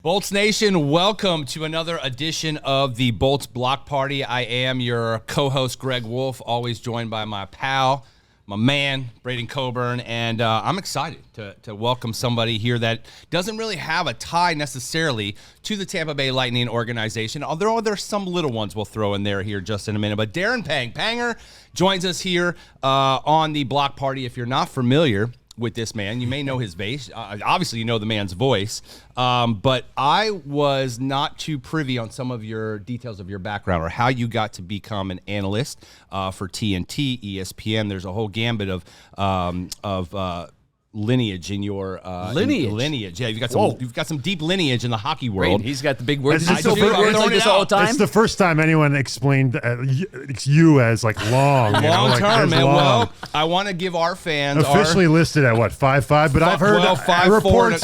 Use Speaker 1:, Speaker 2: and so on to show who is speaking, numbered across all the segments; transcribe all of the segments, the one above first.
Speaker 1: Bolts Nation, welcome to another edition of the Bolts Block Party. I am your co-host, Greg Wolf, always joined by my pal, my man, Braydon Coburn, and I'm excited to welcome somebody here that doesn't really have a tie necessarily to the Tampa Bay Lightning organization, although there's some little ones we'll throw in there here just in a minute. But Darren Panger joins us here on the Block Party. If you're not familiar with this man, you may know his face. Obviously, you know the man's voice. But I was not too privy on some of your details of your background or how you got to become an analyst for TNT, ESPN. There's a whole gambit of lineage in your lineage. Yeah, you've got some deep lineage in the hockey world.
Speaker 2: Right, he's got the big words.
Speaker 3: It's
Speaker 2: I do big words like this all the time.
Speaker 3: It's the first time anyone explained you as like long
Speaker 1: term, man. Well, I want to give our fans
Speaker 3: officially listed at what 5'5", but I've heard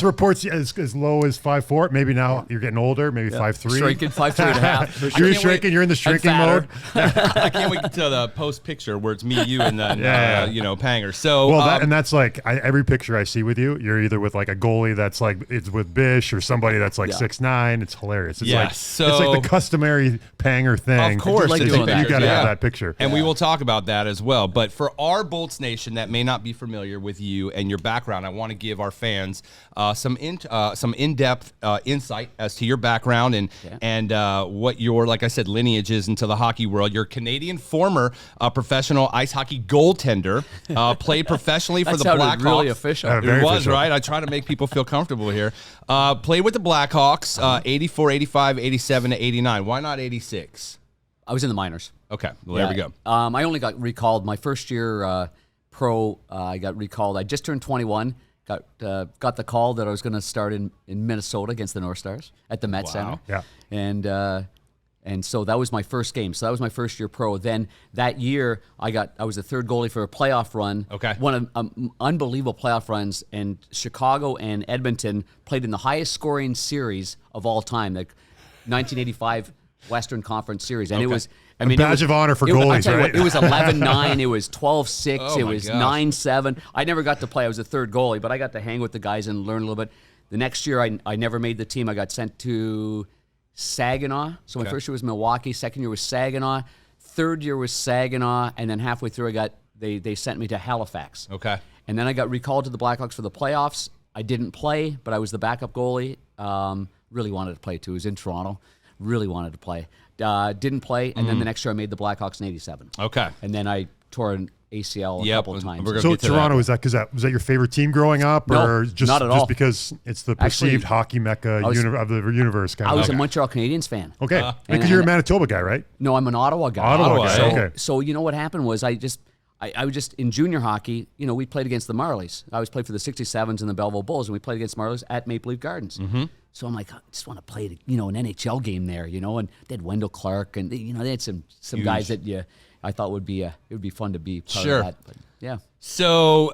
Speaker 3: reports as low as 5'4". Maybe now you're getting older, maybe 5'3".
Speaker 2: Shrinking 5'3.5".
Speaker 3: You're shrinking. You're in the shrinking mode.
Speaker 1: I can't wait to the post picture where it's me, you, and then Panger. So
Speaker 3: and that's like every picture I see with you, you're either with like a goalie that's like it's with Bish or somebody that's like 6'9". It's hilarious. It's it's like the customary Panger thing.
Speaker 1: Of course,
Speaker 3: you got to have that picture,
Speaker 1: and we will talk about that as well. But for our Bolts Nation that may not be familiar with you and your background, I want to give our fans some in-depth insight as to your background and what your, like I said, lineage is into the hockey world. You're a Canadian former professional ice hockey goaltender, played professionally for the Blackhawks.
Speaker 2: Really official.
Speaker 1: It was, right? I try to make people feel comfortable here. Played with the Blackhawks, 84, 85, 87 to 89. Why not 86?
Speaker 2: I was in the minors.
Speaker 1: Okay, well, there we go.
Speaker 2: I only got recalled my first year pro. I got recalled. I just turned 21. Got the call that I was going to start in Minnesota against the North Stars at the Met Center.
Speaker 3: Yeah.
Speaker 2: And so that was my first game. So that was my first year pro. Then that year, I was the third goalie for a playoff run.
Speaker 1: Okay.
Speaker 2: One of unbelievable playoff runs. And Chicago and Edmonton played in the highest scoring series of all time, the 1985 Western Conference Series. And it was,
Speaker 3: a badge of honor for goalies, right?
Speaker 2: It was 11-9. It was 12-6. It was 9-7. I never got to play. I was the third goalie, but I got to hang with the guys and learn a little bit. The next year, I never made the team. I got sent to Saginaw. So my first year was Milwaukee. Second year was Saginaw. Third year was Saginaw. And then halfway through, they sent me to Halifax.
Speaker 1: Okay.
Speaker 2: And then I got recalled to the Blackhawks for the playoffs. I didn't play, but I was the backup goalie. Really wanted to play, too. I was in Toronto. Really wanted to play. Didn't play. And then the next year, I made the Blackhawks in 87.
Speaker 1: Okay.
Speaker 2: And then I tore an ACL a couple of times.
Speaker 3: So Toronto, was that your favorite team growing up, or just
Speaker 2: not at all?
Speaker 3: Just because it's the perceived hockey mecca of the universe?
Speaker 2: I was a Montreal Canadiens fan.
Speaker 3: Okay, because you're a Manitoba guy, right?
Speaker 2: No, I'm an Ottawa guy.
Speaker 3: Ottawa guy. Okay.
Speaker 2: So you know what happened was I was just in junior hockey. You know, we played against the Marlies. I was played for the 67s and the Belleville Bulls, and we played against Marlies at Maple Leaf Gardens. Mm-hmm. So I'm like, I just want to play, an NHL game there, and they had Wendell Clark, and they had some guys that I thought it would be fun to be part of that. But, yeah.
Speaker 1: So,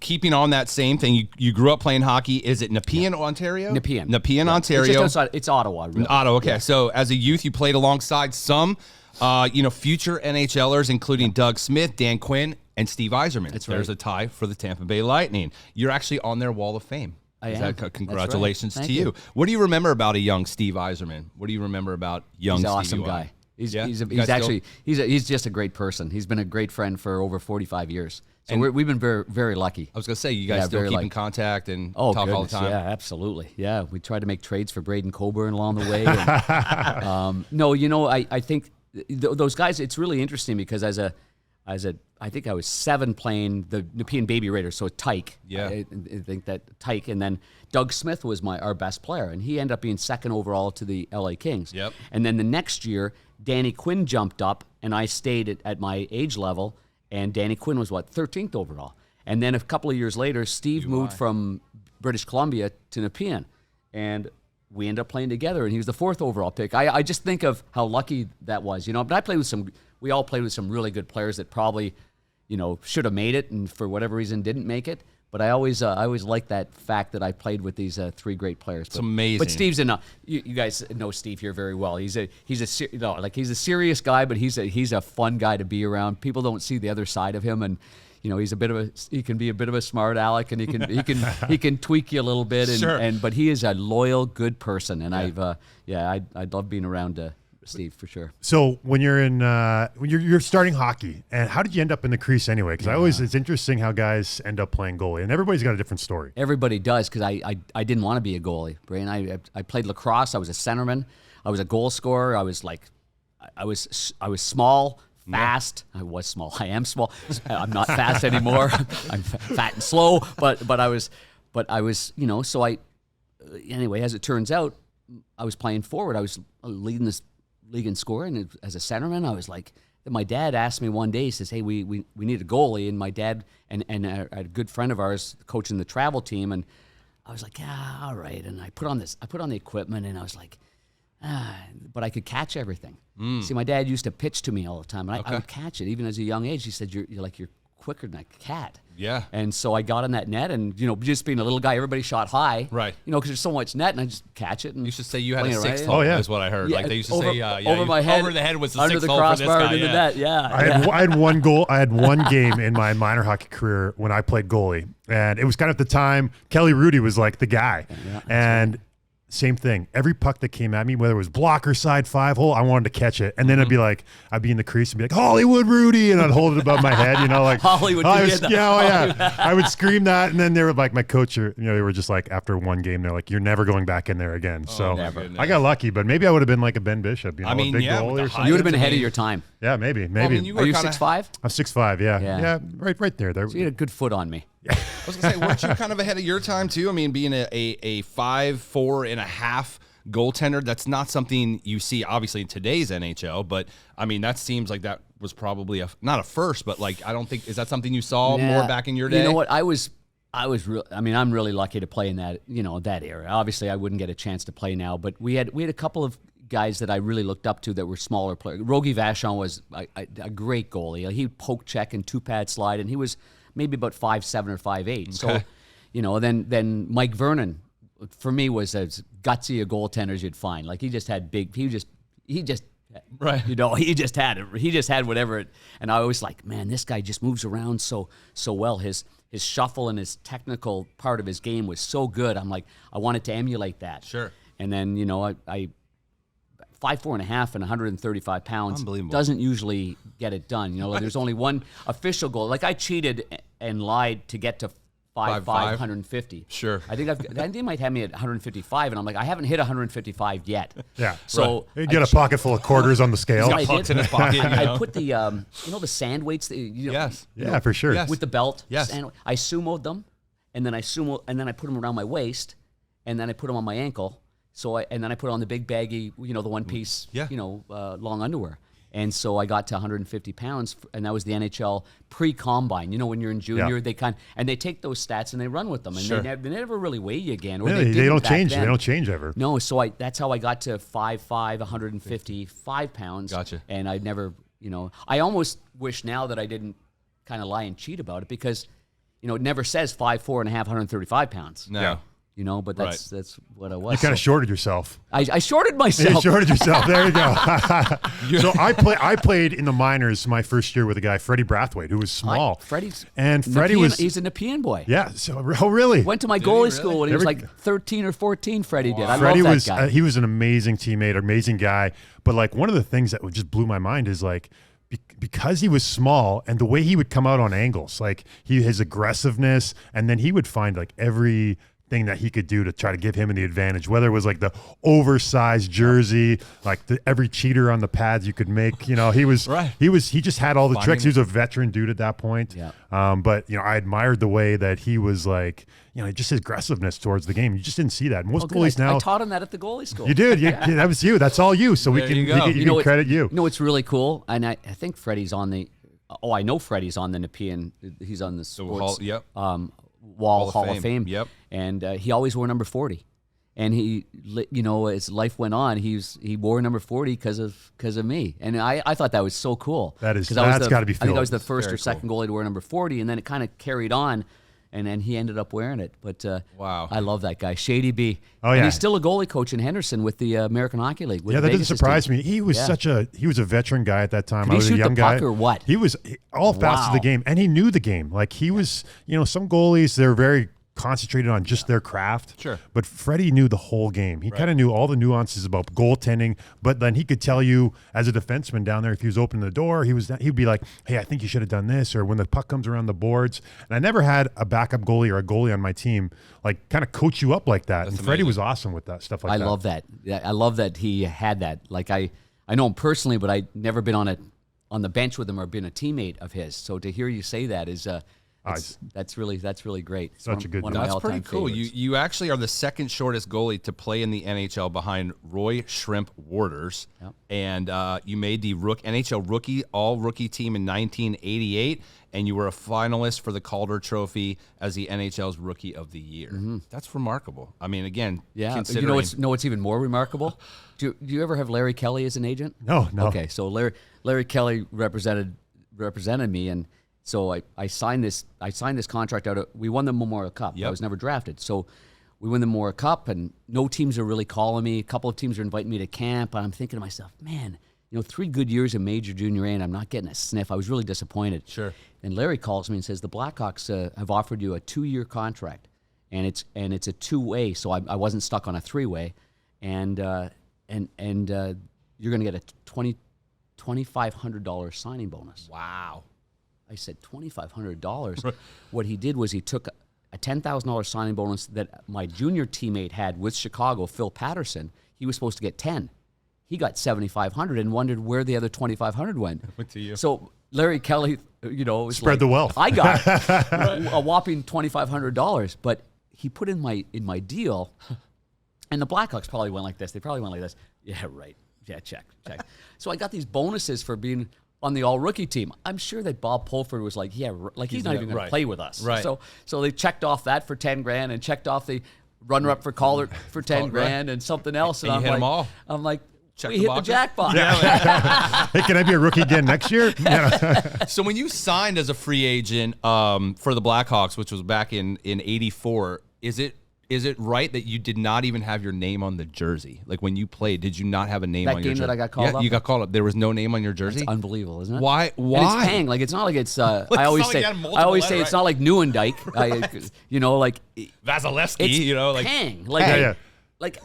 Speaker 1: keeping on that same thing, you grew up playing hockey. Is it Nepean, Ontario? Nepean, Ontario.
Speaker 2: It's just outside. It's Ottawa, really.
Speaker 1: Ottawa, okay. Yeah. So, as a youth, you played alongside some, future NHLers, including Doug Smith, Dan Quinn, and Steve Yzerman.
Speaker 2: That's right.
Speaker 1: There's a tie for the Tampa Bay Lightning. You're actually on their Wall of Fame.
Speaker 2: I am.
Speaker 1: Congratulations
Speaker 2: to
Speaker 1: you. What do you remember about a young Steve Yzerman? What do you remember about young Steve?
Speaker 2: He's an awesome guy. He's just a great person. He's been a great friend for over 45 years. So we've been very, very lucky.
Speaker 1: I was going to say, you guys still keep in contact and talk all the time?
Speaker 2: Yeah, absolutely. Yeah, we tried to make trades for Braydon Coburn along the way. And, I think those guys, it's really interesting because I think I was 7 playing the Nepean Baby Raiders, so Tyke.
Speaker 1: Yeah.
Speaker 2: I think that Tyke. And then Doug Smith was our best player, and he ended up being second overall to the LA Kings.
Speaker 1: Yep.
Speaker 2: And then the next year, Danny Quinn jumped up, and I stayed at my age level, and Danny Quinn was, 13th overall. And then a couple of years later, Steve moved from British Columbia to Nepean, and we ended up playing together, and he was the 4th overall pick. I just think of how lucky that was, But I played with we all played with some really good players that probably, should have made it, and for whatever reason didn't make it. But I always like that fact that I played with these 3 great players.
Speaker 1: It's amazing.
Speaker 2: But Steve's you guys know Steve here very well. He's a serious guy, but he's a fun guy to be around. People don't see the other side of him, and he's he can be a bit of a smart aleck, and he can tweak you a little bit, but he is a loyal, good person, and I'd love being around Steve for sure.
Speaker 3: So when you're when you're starting hockey, and how did you end up in the crease anyway? Because it's interesting how guys end up playing goalie, and everybody's got a different story.
Speaker 2: Everybody does, because I didn't want to be a goalie, Braydon. I played lacrosse. I was a centerman. I was a goal scorer. I was small, fast. I was small. I am small. I'm not fast anymore. I'm fat and slow. But I was. So anyway, as it turns out, I was playing forward. I was leading this league in scoring, and as a centerman, I was like. My dad asked me one day. He says, "Hey, we need a goalie," and my dad and a good friend of ours coaching the travel team, and I was like, "Yeah, all right." And I put on the equipment, and I was like, but I could catch everything. See, my dad used to pitch to me all the time, and I would catch it even as a young age. He said, "You're quicker than a cat."
Speaker 1: Yeah.
Speaker 2: And so I got on that net, and just being a little guy, everybody shot high.
Speaker 1: Right.
Speaker 2: Because there's so much net, and I just catch it. And
Speaker 1: you should say you had a 6
Speaker 2: right?
Speaker 1: hole. Is what I heard.
Speaker 2: Yeah,
Speaker 1: like they used to say,
Speaker 2: over my head,
Speaker 1: over the head was the
Speaker 2: under
Speaker 1: 6
Speaker 2: the
Speaker 1: hole for this
Speaker 2: crossbar
Speaker 1: guy.
Speaker 2: into the net. Yeah.
Speaker 3: I had one goal. I had one game in my minor hockey career when I played goalie, and it was kind of at the time Kelly Rudy was like the guy, and. Same thing. Every puck that came at me, whether it was blocker side 5 hole, I wanted to catch it. And then I'd be in the crease and be like, Hollywood Rudy, and I'd hold it above my head, like
Speaker 2: Hollywood.
Speaker 3: I would scream that, and then they were like, my coach, they were just like, after one game, they're like, you're never going back in there again. So I got lucky, but maybe I would have been like a Ben Bishop, a big goalie or something.
Speaker 2: You would have been ahead of your time.
Speaker 3: Yeah, maybe.
Speaker 2: Are you 6'5"?
Speaker 3: I'm 6'5", yeah, right there.
Speaker 2: So you had a good foot on me.
Speaker 1: I was gonna say, weren't you kind of ahead of your time too? I mean, being a 5'4.5" goaltender, that's not something you see obviously in today's NHL, but I mean that seems like that was probably not a first, but like I don't think, is that something you saw more back in your day?
Speaker 2: You know what, I was I'm really lucky to play in that that era. Obviously I wouldn't get a chance to play now, but we had a couple of guys that I really looked up to that were smaller players. Rogie Vachon was a great goalie. He'd poke check and 2-pad slide, and he was maybe about 5'7" or 5'8". So then Mike Vernon for me was as gutsy a goaltender as you'd find. Like he just had right. He just had it. He just had whatever. And I was like, man, this guy just moves around so well. His shuffle and his technical part of his game was so good. I'm like, I wanted to emulate that.
Speaker 1: Sure.
Speaker 2: And then I 5'4.5" and 135 pounds doesn't usually get it done. There's only one official goal. Like I cheated and lied to get to 5'5", 150.
Speaker 1: Sure.
Speaker 2: I think they might have me at 155, and I'm like, I haven't hit 155 yet.
Speaker 3: Yeah.
Speaker 2: So
Speaker 3: you get a pocket full of quarters on the scale.
Speaker 1: He's got pucks in his pocket.
Speaker 2: I put the the sand weights.
Speaker 3: Yes. Yeah, for sure.
Speaker 1: Yes.
Speaker 2: With the belt.
Speaker 1: Yes.
Speaker 2: I sumoed them, and then I put them around my waist, and then I put them on my ankle. And then I put on the big baggy, the one piece, long underwear. And so I got to 150 pounds, and that was the NHL pre-combine. When you're in junior, they take those stats and they run with them, and they never really weigh you again. Or
Speaker 3: really, they don't change. They don't change ever.
Speaker 2: No, so that's how I got to 5'5", 155 pounds.
Speaker 1: Gotcha.
Speaker 2: And I never, I almost wish now that I didn't kind of lie and cheat about it, because, it never says 5'4.5", 135 pounds.
Speaker 1: No. Yeah.
Speaker 2: But that's what I was.
Speaker 3: You kind of shorted yourself.
Speaker 2: I shorted myself.
Speaker 3: You shorted yourself. There you go. So I played in the minors my first year with a guy, Freddie Brathwaite, who was small.
Speaker 2: Freddie he's a Nepean boy.
Speaker 3: Yeah. So really?
Speaker 2: Went to my goalie school when he was like 13 or 14. Freddie did. I
Speaker 3: Freddie
Speaker 2: love that guy.
Speaker 3: He was an amazing teammate, amazing guy. But like one of the things that just blew my mind is like, because he was small and the way he would come out on angles, like his aggressiveness, and then he would find like every thing that he could do to try to give him the advantage, whether it was like the oversized jersey, like every cheater on the pads you could make. He just had all the tricks. He was a veteran dude at that point.
Speaker 2: Yeah.
Speaker 3: But I admired the way that he was like, just his aggressiveness towards the game. You just didn't see that. Most goalies now.
Speaker 2: I taught him that at the goalie school.
Speaker 3: You did. Yeah. That was you. That's all you. So we can credit you.
Speaker 2: It's really cool, and I think Freddie's on the. Oh, I know Freddie's on the Nepean. He's on the sports. Wall Hall of Fame.
Speaker 1: Yep.
Speaker 2: And he always wore number 40. And he, as life went on, he wore number 40 because of me. And I thought that was so cool.
Speaker 3: That's got to be.
Speaker 2: I think I was the first or second goalie to wear number 40, and then it kind of carried on. And then he ended up wearing it. But
Speaker 1: Wow.
Speaker 2: I love that guy, Shady B.
Speaker 3: Oh,
Speaker 2: And
Speaker 3: yeah.
Speaker 2: he's still a goalie coach in Henderson with the American Hockey League. With
Speaker 3: Yeah, that doesn't
Speaker 2: Vegas'
Speaker 3: surprise
Speaker 2: team.
Speaker 3: me. He was he was a veteran guy at that time.
Speaker 2: Could
Speaker 3: I
Speaker 2: he
Speaker 3: was
Speaker 2: shoot
Speaker 3: a
Speaker 2: the
Speaker 3: young guy.
Speaker 2: puck or what?
Speaker 3: He was all facets of the
Speaker 2: Wow.
Speaker 3: game, and he knew the game. Like he was, some goalies, they're very concentrated on just their craft.
Speaker 1: Sure.
Speaker 3: But Freddie knew the whole game. He kind of knew all the nuances about goaltending, but then he could tell you as a defenseman down there, if he was opening the door, he'd be like, hey, I think you should have done this, or when the puck comes around the boards. And I never had a backup goalie or a goalie on my team like kind of coach you up like that. And Freddie was awesome with that stuff like that.
Speaker 2: I love that. Yeah, I love that he had that. Like I know him personally, but I'd never been on the bench with him or been a teammate of his. So to hear you say that is that's really great. It's
Speaker 3: Such a good
Speaker 2: one
Speaker 3: dude.
Speaker 2: of my
Speaker 1: That's
Speaker 2: all-time
Speaker 1: pretty cool.
Speaker 2: favorites.
Speaker 1: You actually are the second shortest goalie to play in the NHL behind Roy Shrimp Warders.
Speaker 2: Yep.
Speaker 1: And you made the NHL all-rookie team in 1988, and you were a finalist for the Calder Trophy as the NHL's Rookie of the Year. That's remarkable. I mean, again,
Speaker 2: Yeah,
Speaker 1: considering...
Speaker 2: you know what's even more remarkable? Do you ever have Larry Kelly as an agent?
Speaker 3: No.
Speaker 2: Okay, so Larry Kelly represented me, and so I signed this contract out. We won the Memorial Cup.
Speaker 1: Yep.
Speaker 2: I was never drafted, so we win the Memorial Cup, and no teams are really calling me. A couple of teams are inviting me to camp, and I'm thinking to myself, man, 3 good years in Major Junior A, and I'm not getting a sniff. I was really disappointed.
Speaker 1: Sure.
Speaker 2: And Larry calls me and says the Blackhawks have offered you a 2-year contract, and it's a 2-way, so I wasn't stuck on a 3-way, and you're going to get a $2,500 signing bonus.
Speaker 1: Wow.
Speaker 2: I said $2,500. What he did was he took a $10,000 signing bonus that my junior teammate had with Chicago, Phil Patterson. He was supposed to get 10. He got $7,500 and wondered where the other $2,500 went.
Speaker 1: Went to you.
Speaker 2: So Larry Kelly, was
Speaker 3: Spread the wealth.
Speaker 2: I got a whopping $2,500, but he put in my deal, and the Blackhawks probably went like this. They probably went like this. Yeah, right. Yeah, check. So I got these bonuses for being on the all-rookie team. I'm sure that Bob Pulford was like, yeah, like he's not even going to play with us.
Speaker 1: Right.
Speaker 2: So they checked off that for $10,000 and checked off the runner-up for Calder for $10,000 and something else.
Speaker 1: And you hit them all.
Speaker 2: I'm like,
Speaker 1: Check
Speaker 2: we
Speaker 1: the
Speaker 2: hit
Speaker 1: boxes?
Speaker 2: the jackpot.
Speaker 3: Hey, can I be a rookie again next year? Yeah.
Speaker 1: So when you signed as a free agent for the Blackhawks, which was back in '84, is it right that you did not even have your name on the jersey? Like when you played, did you not have a name
Speaker 2: That
Speaker 1: on your
Speaker 2: game
Speaker 1: jersey?
Speaker 2: that I got called
Speaker 1: Yeah,
Speaker 2: up?
Speaker 1: you got called up. There was no name on your jersey?
Speaker 2: It's unbelievable, isn't it?
Speaker 1: Why?
Speaker 2: And it's Pang. Like it's not like it's. I always
Speaker 1: not like
Speaker 2: say.
Speaker 1: you had multiple
Speaker 2: I always
Speaker 1: letter,
Speaker 2: say it's
Speaker 1: right?
Speaker 2: not like Newendike. Like
Speaker 1: Vasilevsky,
Speaker 2: it's Pang. Like
Speaker 3: Yeah.
Speaker 2: like,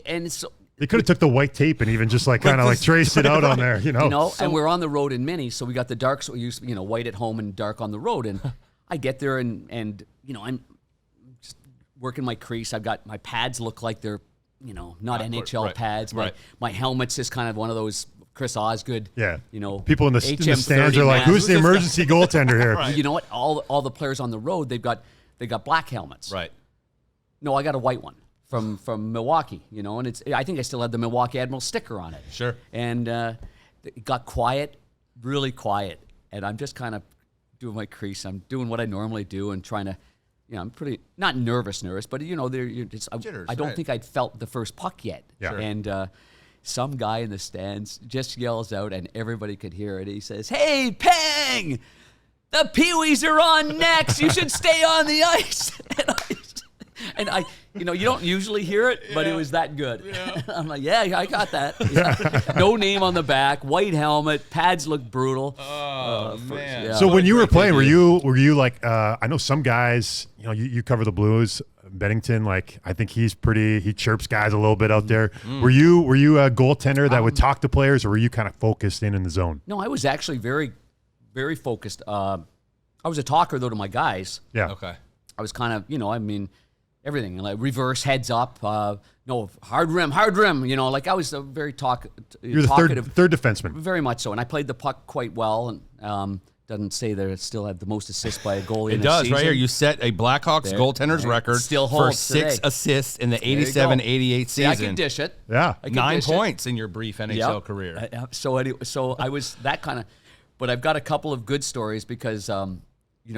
Speaker 2: and so
Speaker 3: They could have took the white tape and even just kind of traced it out on there,
Speaker 2: and we're on the road in Mini, so we got the dark. So we use white at home and dark on the road. And I get there and I'm just working my crease. I've got my pads look like they're not NHL
Speaker 1: right,
Speaker 2: pads.
Speaker 1: right.
Speaker 2: My helmet's just kind of one of those Chris Osgood.
Speaker 3: Yeah.
Speaker 2: HM
Speaker 3: People in the stands are like,
Speaker 2: mask.
Speaker 3: who's the emergency goaltender here?
Speaker 2: You know what? All the players on the road, they got black helmets.
Speaker 1: Right.
Speaker 2: No, I got a white one from Milwaukee, and I think I still had the Milwaukee Admiral sticker on it.
Speaker 1: Sure.
Speaker 2: And it got quiet, really quiet, and I'm just kind of doing my crease. I'm doing what I normally do and trying to, I'm pretty not nervous, but
Speaker 1: Jitters,
Speaker 2: I don't
Speaker 1: right.
Speaker 2: think I'd felt the first puck yet.
Speaker 3: Yeah. Sure.
Speaker 2: And some guy in the stands just yells out, and everybody could hear it. He says, "Hey, Pang! The Pee-wees are on next. You should stay on the ice." And I, you don't usually hear it, but it was that good. Yeah. I'm like, yeah, I got that. Yeah. No name on the back, white helmet, pads look brutal.
Speaker 1: Oh, man.
Speaker 2: yeah.
Speaker 3: So
Speaker 1: What
Speaker 3: when
Speaker 1: a
Speaker 3: you were
Speaker 1: great
Speaker 3: playing,
Speaker 1: debut.
Speaker 3: were you like, I know some guys, you cover the Blues, Bennington, I think he chirps guys a little bit out there. Were you a goaltender that would talk to players, or were you kind of focused in the zone?
Speaker 2: No, I was actually very, very focused. I was a talker, though, to my guys.
Speaker 3: Yeah.
Speaker 1: Okay.
Speaker 2: I was kind of, everything, like reverse, heads up, no, hard rim. I was a very
Speaker 3: You're the
Speaker 2: talkative.
Speaker 3: third defenseman.
Speaker 2: Very much so, and I played the puck quite well, and doesn't say that it still had the most assists by a goalie in
Speaker 1: It
Speaker 2: a
Speaker 1: does,
Speaker 2: season.
Speaker 1: right here. You set a Blackhawks goaltender's
Speaker 2: there.
Speaker 1: record
Speaker 2: Still
Speaker 1: for
Speaker 2: holds
Speaker 1: 6
Speaker 2: today.
Speaker 1: assists in the
Speaker 2: you go.
Speaker 1: 87-88
Speaker 2: See, I
Speaker 1: season.
Speaker 2: can dish it.
Speaker 3: Yeah.
Speaker 2: I can
Speaker 1: 9
Speaker 2: dish it.
Speaker 1: points in your brief NHL
Speaker 2: Yep.
Speaker 1: career.
Speaker 2: So I was that kind of, but I've got a couple of good stories because,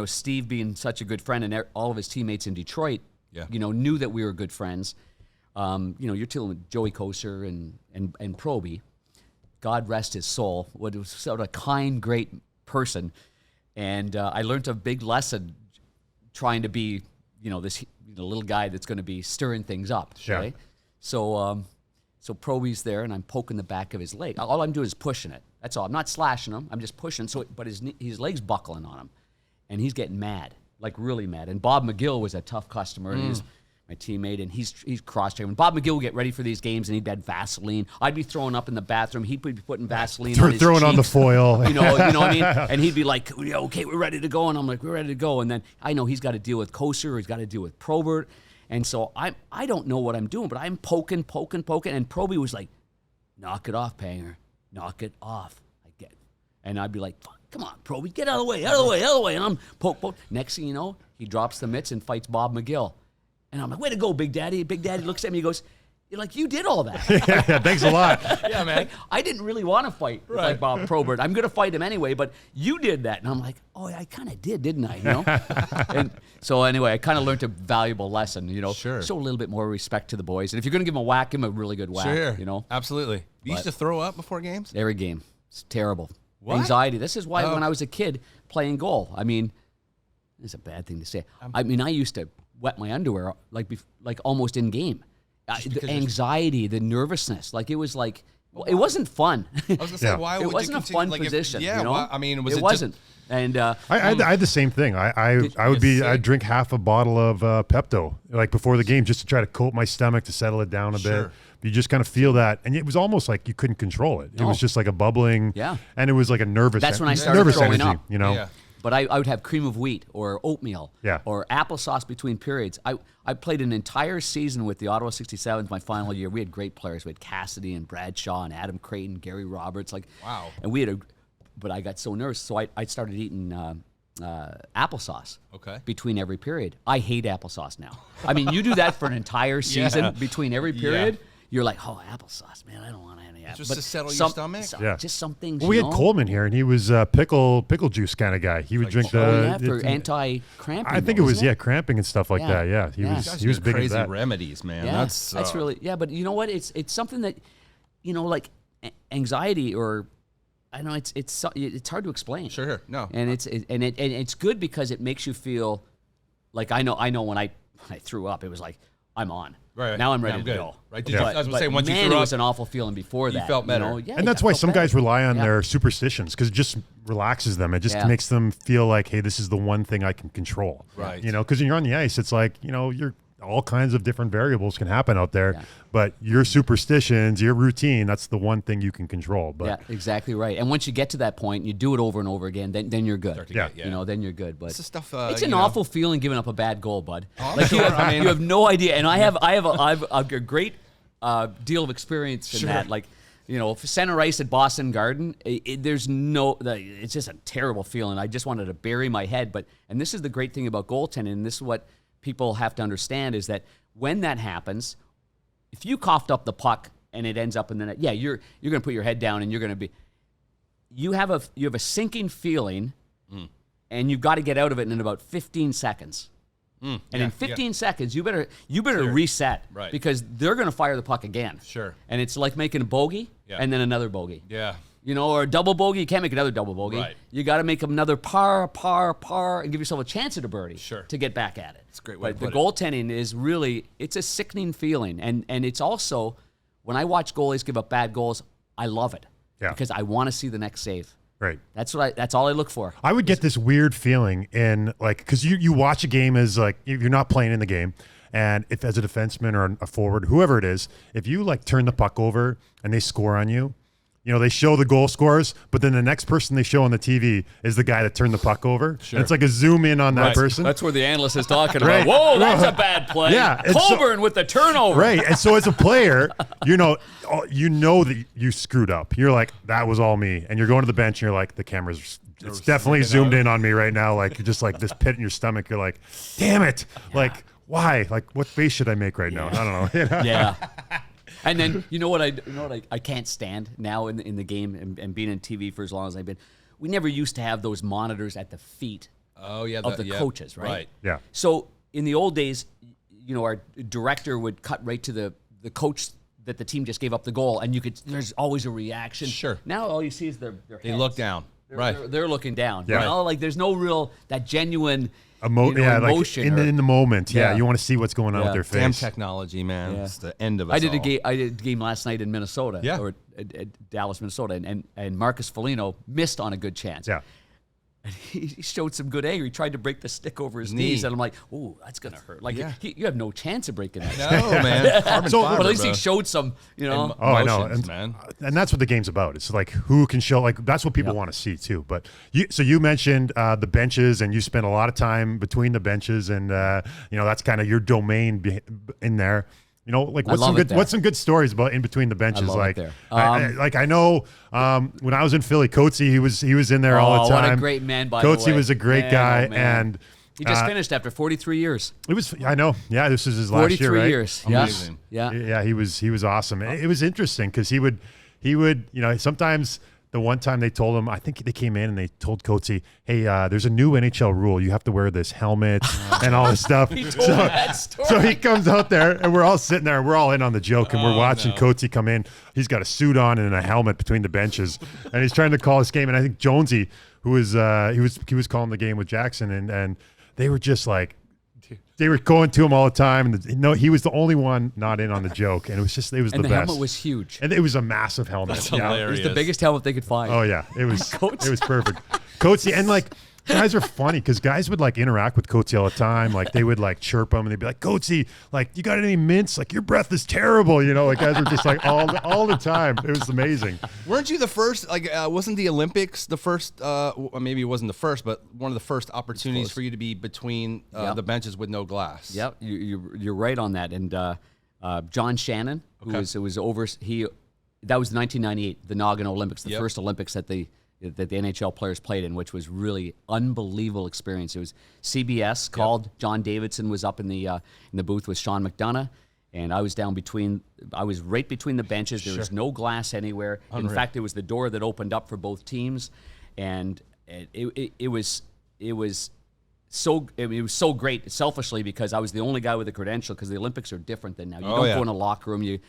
Speaker 2: Steve being such a good friend and all of his teammates in Detroit, knew that we were good friends. You're dealing with Joey Kosar and Proby. God rest his soul. What was sort of a kind, great person. And I learned a big lesson trying to be, this little guy that's going to be stirring things up.
Speaker 3: Sure.
Speaker 2: Right? So Proby's there, and I'm poking the back of his leg. All I'm doing is pushing it. That's all. I'm not slashing him. I'm just pushing. But his leg's buckling on him, and he's getting mad, like really mad. And Bob McGill was a tough customer, and he was my teammate, and he's cross-training. Bob McGill would get ready for these games, and he'd had Vaseline. I'd be throwing up in the bathroom. He'd be putting Vaseline on his
Speaker 3: throwing on the
Speaker 2: cheeks.
Speaker 3: foil.
Speaker 2: You know what I mean? And he'd be like, okay, we're ready to go. And I'm like, we're ready to go. And then I know he's got to deal with Kosar, or he's got to deal with Probert. And so I don't know what I'm doing, but I'm poking. And Proby was like, knock it off, Panger. Knock it off. And I'd be like, come on, Proby, get out of the way. And I'm poke. Next thing you know, he drops the mitts and fights Bob McGill. And I'm like, way to go, Big Daddy. Big Daddy looks at me, he goes, you're like, you did all that.
Speaker 3: Yeah, thanks a lot.
Speaker 1: Yeah, man.
Speaker 2: Like, I didn't really want to fight like Bob Probert. I'm going to fight him anyway, but you did that. And I'm like, oh, I kind of did, didn't I? And so anyway, I kind of learned a valuable lesson,
Speaker 1: Sure.
Speaker 2: Show a little bit more respect to the boys. And if you're going to give them a whack, give them a really good whack,
Speaker 1: Sure. Absolutely. You used to throw up before games?
Speaker 2: Every game. It's terrible.
Speaker 1: What?
Speaker 2: Anxiety. This is why when I was a kid playing goal, I mean, it's a bad thing to say. I used to wet my underwear like almost in game. The anxiety, the nervousness, it was like, it wasn't fun.
Speaker 1: I was gonna say, why would
Speaker 2: it
Speaker 1: you
Speaker 2: wasn't a
Speaker 1: continue,
Speaker 2: fun position.
Speaker 1: Why, I mean,
Speaker 2: it wasn't. And
Speaker 3: I had the same thing. I'd drink half a bottle of Pepto before the game just to try to coat my stomach to settle it down a bit. You just kind of feel that, and it was almost like you couldn't control it. It was just like a bubbling, and it was like a nervous.
Speaker 2: That's when I started throwing
Speaker 3: energy,
Speaker 2: up.
Speaker 3: Yeah.
Speaker 2: But I would have cream of wheat or oatmeal or applesauce between periods. I played an entire season with the Ottawa 67s my final year. We had great players. We had Cassidy and Bradshaw and Adam Creighton, Gary Roberts.
Speaker 1: Wow.
Speaker 2: And but I got so nervous, so I started eating applesauce between every period. I hate applesauce now. I mean, you do that for an entire season between every period. You're like, oh, applesauce, man, I don't want any of that.
Speaker 1: Just to settle your stomach?
Speaker 2: Just some things,
Speaker 3: we had Coleman here, and he was a pickle juice kind of guy. He would drink
Speaker 2: for anti-cramping.
Speaker 3: I think it was cramping and stuff like that. Yeah, he was big
Speaker 1: crazy
Speaker 3: into that.
Speaker 1: remedies, man.
Speaker 2: Yeah, that's really but you know what? It's something that like anxiety or I know it's hard to explain.
Speaker 1: Sure, no,
Speaker 2: and it's good because it makes you feel like I know when I threw up, it was like I'm on.
Speaker 1: Right.
Speaker 2: Now I'm ready to go.
Speaker 1: Right. I was gonna say, once you threw
Speaker 2: it
Speaker 1: up,
Speaker 2: was an awful feeling before that.
Speaker 1: You felt better.
Speaker 3: And that's why some guys rely on their superstitions, because it just relaxes them. It just makes them feel like, hey, this is the one thing I can control.
Speaker 1: Right.
Speaker 3: Because when you're on the ice, it's like, you're all kinds of different variables can happen out there, but your superstitions, your routine, that's the one thing you can control. But
Speaker 2: yeah, exactly right. And once you get to that point, you do it over and over again, then you're good. Then you're good. But
Speaker 1: it's stuff,
Speaker 2: it's an awful feeling giving up a bad goal, bud.
Speaker 1: Oh,
Speaker 2: you have no idea. And I have a great deal of experience in that. Center ice at Boston Garden, it's just a terrible feeling. I just wanted to bury my head. And this is the great thing about goaltending, and this is what people have to understand, is that when that happens, if you coughed up the puck and it ends up in the net, you're going to put your head down and you're going to be. You have a sinking feeling, and you've got to get out of it in about 15 seconds. And in 15 seconds, you better reset,
Speaker 1: right?
Speaker 2: Because they're going to fire the puck again.
Speaker 1: Sure.
Speaker 2: And it's like making a bogey and then another bogey.
Speaker 1: Yeah.
Speaker 2: Or a double bogey. You can't make another double bogey.
Speaker 1: Right.
Speaker 2: You got to make another par, and give yourself a chance at a birdie to get back at it.
Speaker 1: It's a great way to put
Speaker 2: the goaltending is really, it's a sickening feeling. And it's also, when I watch goalies give up bad goals, I love it.
Speaker 3: Yeah.
Speaker 2: Because I want to see the next save.
Speaker 3: Right.
Speaker 2: That's all I look for.
Speaker 3: I would get this weird feeling in because you watch a game as you're not playing in the game, and if as a defenseman or a forward, whoever it is, if you turn the puck over and they score on you, they show the goal scorers, but then the next person they show on the TV is the guy that turned the puck over. Sure. And it's like a zoom in on that person.
Speaker 2: That's where the analyst is talking about. Whoa, that's a bad play.
Speaker 3: Yeah,
Speaker 2: Coburn with the turnover.
Speaker 3: Right. And so as a player, you know that you screwed up. You're like, that was all me. And you're going to the bench and you're like, the camera's it's definitely zoomed in on me right now. Like, you're just like this pit in your stomach. You're like, damn it. Yeah. Like, why? Like, what face should I make right now? I don't know.
Speaker 2: Yeah. And then you know what I can't stand now in the game and being in TV for as long as I've been. We never used to have those monitors at the feet of the coaches, right?
Speaker 1: Right.
Speaker 3: Yeah.
Speaker 2: So in the old days, our director would cut right to the coach that the team just gave up the goal, and there's always a reaction.
Speaker 1: Sure.
Speaker 2: Now all you see is their heads.
Speaker 1: They look down.
Speaker 2: They're looking down.
Speaker 3: Yeah.
Speaker 2: Like there's no real that genuine. emotion.
Speaker 3: Like in the moment. Yeah,
Speaker 2: Yeah.
Speaker 3: you want to see what's going on with their face.
Speaker 1: Damn technology, man.
Speaker 2: Yeah.
Speaker 1: It's the end of us
Speaker 2: I did
Speaker 1: all.
Speaker 2: I did a game last night in Minnesota,
Speaker 1: Yeah.
Speaker 2: or at Dallas, Minnesota, and Marcus Foligno missed on a good chance.
Speaker 3: Yeah.
Speaker 2: And he showed some good anger. He tried to break the stick over his
Speaker 1: Knee.
Speaker 2: knees, and I'm like, "Ooh, that's gonna hurt!" Like
Speaker 1: Yeah.
Speaker 2: you have no chance of breaking that.
Speaker 1: No, man. Carbon
Speaker 3: So-
Speaker 1: fiber,
Speaker 2: But at least
Speaker 1: bro.
Speaker 2: he showed some,
Speaker 1: And
Speaker 3: Oh, I know,
Speaker 1: emotions, man.
Speaker 3: and that's what the game's about. It's like who can show. Like that's what people want to see too. But you mentioned the benches, and you spent a lot of time between the benches, and that's kind of your domain in there. Like what's some good stories about in between the benches?
Speaker 2: love it
Speaker 3: Like,
Speaker 2: there.
Speaker 3: I know when I was in Philly, Coatsy he was in there all the time.
Speaker 2: What a great man, by the way.
Speaker 3: Coatsy was a great
Speaker 2: Man,
Speaker 3: guy,
Speaker 2: oh, man.
Speaker 3: and
Speaker 2: He just finished after 43 years.
Speaker 3: it was. I know. Yeah, this is his last
Speaker 2: 43
Speaker 3: year, right?
Speaker 2: years.
Speaker 1: Amazing.
Speaker 2: Yeah.
Speaker 3: Yeah, he was awesome. It was interesting because he would sometimes the one time they told him, I think they came in and they told Coatsy, hey, there's a new NHL rule. You have to wear this helmet and all this stuff. So he comes out there and we're all sitting there and we're all in on the joke and we're watching Coatsy come in. He's got a suit on and a helmet between the benches and he's trying to call his game. And I think Jonesy, who was he was calling the game with Jackson and they were just like, they were going to him all the time, and he was the only one not in on the joke, and it was the
Speaker 2: And
Speaker 3: best.
Speaker 2: the helmet was huge.
Speaker 3: And it was a massive helmet.
Speaker 1: That's
Speaker 3: Yeah.
Speaker 1: hilarious.
Speaker 2: It was the biggest helmet they could find.
Speaker 3: Oh yeah, it was.
Speaker 2: Coatsy.
Speaker 3: It was perfect. Coatsy and like guys are funny because guys would like interact with Coatsy all the time. Like they would like chirp him and they'd be like, "Coatsy, like you got any mints? Like your breath is terrible." Like guys were just like all the time. It was amazing.
Speaker 1: Weren't you the first? Like, wasn't the Olympics the first? Maybe it wasn't the first, but one of the first opportunities for you to be between the benches with no glass.
Speaker 2: Yep, you're right on that. And John Shannon, who was over, that was 1998, the Nagano Olympics, the first Olympics that the NHL players played in, which was really unbelievable experience. It was CBS called. John Davidson was up in the booth with Sean McDonough, and I was I was right between the benches. There was no glass anywhere. In fact, it was the door that opened up for both teams, and it was so great selfishly because I was the only guy with a credential because the Olympics are different than now. You don't go in a locker room.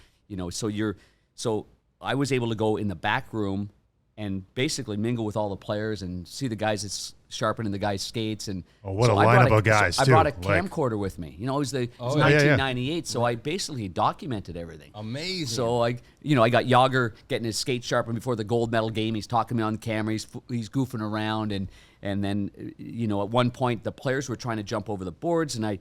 Speaker 2: So I was able to go in the back room and basically mingle with all the players and see the guys that's sharpening the guys' skates. And
Speaker 3: what a lineup of guys,
Speaker 2: I brought a
Speaker 3: too.
Speaker 2: camcorder with me. It was 1998, so I basically documented everything.
Speaker 1: Amazing.
Speaker 2: So I got Yager getting his skate sharpened before the gold medal game. He's talking to me on camera. He's goofing around, and then at one point the players were trying to jump over the boards, and I